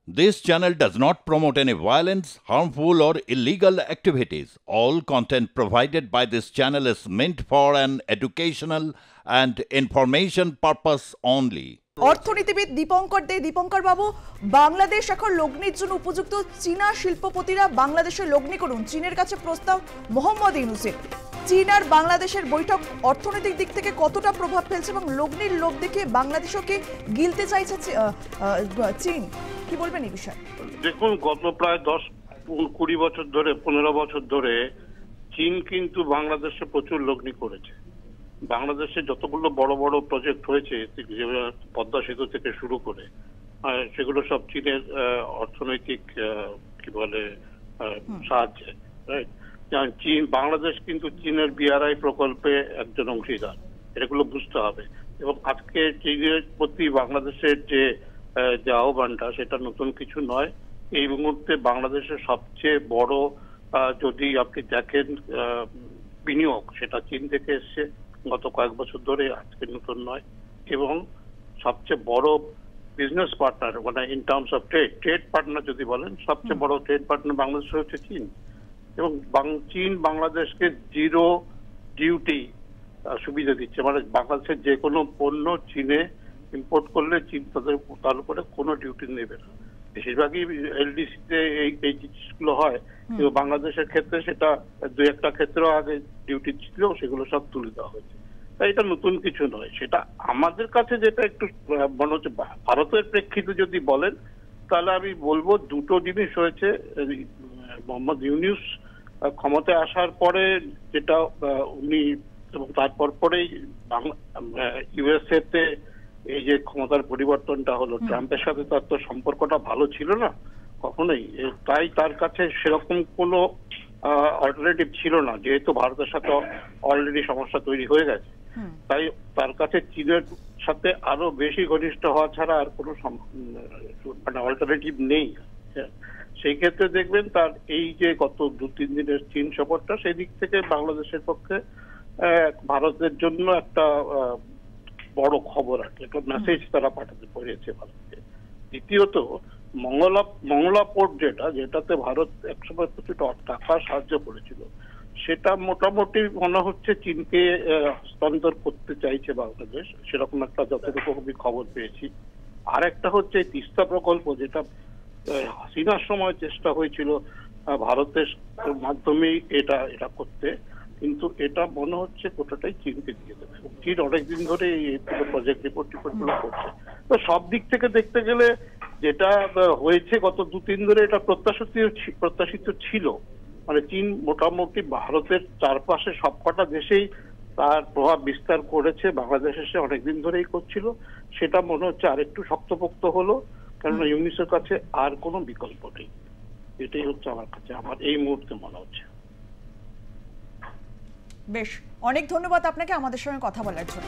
This channel does not promote any violence, harmful, or illegal activities. All content provided by this channel is meant for an educational and information purpose only. অর্থনীতিবিদ দীপঙ্কর দে। দীপঙ্কর বাবু, বাংলাদেশ এখন লগ্নির জন্য উপযুক্ত। চীনা শিল্পপতিরা বাংলাদেশে লগ্নি করুন, চীনের কাছে প্রস্তাব মোহাম্মদ ইউনূসের। চীন আর বাংলাদেশের বৈঠক অর্থনৈতিক দিক থেকে কতটা প্রভাব ফেলছে এবং লগ্নির লোভ দেখে বাংলাদেশও কি গিলতে চাইছে চীন? কি বলবেন এই বিষয়ে? দেখুন, গত প্রায় 10-20 বছর ধরে, 15 বছর ধরে চীন কিন্তু বাংলাদেশে প্রচুর লগ্নি করেছে। বাংলাদেশে যতগুলো বড় বড় প্রজেক্ট হয়েছে, পদ্মা সেতু থেকে শুরু করে, সেগুলো সব চীনের অর্থনৈতিক কি বলে সাহায্যে। চীন, বাংলাদেশ কিন্তু চীনের বিআরআই প্রকল্পে একজন অংশীদার, এগুলো বুঝতে হবে। এবং আজকে চীনের প্রতি বাংলাদেশের যে আহ্বানটা, সেটা নতুন কিছু নয়। এই মুহূর্তে বাংলাদেশের সবচেয়ে বড়, যদি আপনি দেখেন, বিনিয়োগ, সেটা চীন থেকে এসছে গত কয়েক বছর ধরে, আজকে নতুন নয়। এবং সবচেয়ে বড় বিজনেস পার্টনার, মানে in terms of trade partner যদি বলেন, সবচেয়ে বড় ট্রেড পার্টনার বাংলাদেশ হচ্ছে চীন। এবং চীন বাংলাদেশকে জিরো ডিউটি সুবিধা দিচ্ছে, মানে বাংলাদেশের যে কোনো পণ্য চীনে ইম্পোর্ট করলে চীন তার উপরে কোনো ডিউটি নেবে না। বেশিরভাগই এলডিসিতে এই জিনিসগুলো হয়, কিন্তু বাংলাদেশের ক্ষেত্রে সেটা 2-1টা ক্ষেত্রেও আগে ডিউটি ছিল, সেগুলো সব তুলে দেওয়া হয়েছে। তাই এটা নতুন কিছু নয়। সেটা আমাদের কাছে যেটা একটু মনে হচ্ছে, ভারতের প্রেক্ষিতে যদি বলেন, তাহলে আমি বলবো দুটো জিনিস হয়েছে। মোহাম্মদ ইউনূস ক্ষমতায় আসার পরে যেটা উনি, এবং তারপর পরেই ইউএসএ তে এই যে ক্ষমতার পরিবর্তনটা হলো, ট্রাম্পের সাথে তার তো সম্পর্কটা ভালো ছিল না কখনোই। তাই তার কাছে সেরকম কোনো অল্টারনেটিভ ছিল না, যেহেতু ভারতের সাথে অলরেডি সমস্যা তৈরি হয়ে গেছে। তাই তার কাছে চীনের সাথে আরো বেশি ঘনিষ্ঠ হওয়া ছাড়া আর কোনো মানে অল্টারনেটিভ নেই। সেই ক্ষেত্রে দেখবেন তার এই যে গত 2-3 দিনের চীন সফরটা, সেই দিক থেকে বাংলাদেশের পক্ষে ভারতের জন্য একটা বড় খবর, একটা মেসেজ তারা পাঠাতে পেরেছে ভারতকে। দ্বিতীয়ত, মংলা পোর্ট যেটাতে ভারত একসময় প্রচুর টাকা সাহায্য করেছিল, সেটা মোটামুটি মনে হচ্ছে চীনকে হস্তান্তর করতে চাইছে বাংলাদেশ, সেরকম একটা যতটুকু আমি খবর পেয়েছি। আর একটা হচ্ছে তিস্তা প্রকল্প, যেটা হাসিনার সময় চেষ্টা হয়েছিল ভারতের মাধ্যমেই এটা করতে, কিন্তু এটা মনে হচ্ছে গোটাটাই চীনকে দিয়ে দেবে। চীন অনেকদিন ধরে এই প্রজেক্ট রিপোর্ট গুলো করছে। তো সব দিক থেকে দেখতে গেলে যেটা হয়েছে গত 2-3 ধরে, এটা প্রত্যাশিত ছিল। মানে চীন মোটামুটি ভারতের চারপাশে সবকটা দেশেই তার প্রভাব বিস্তার করেছে, বাংলাদেশ এসে অনেকদিন ধরেই করছিল। সেটা মনে হচ্ছে আরেকটু শক্তপোক্ত হলো, কারণ ইউনূসের কাছে আর কোনো বিকল্প নেই। এটাই হচ্ছে আমার কাছে, আমার এই মুহূর্তে মনে হচ্ছে। বেশ, অনেক ধন্যবাদ আপনাকে আমাদের সঙ্গে কথা বলার জন্য।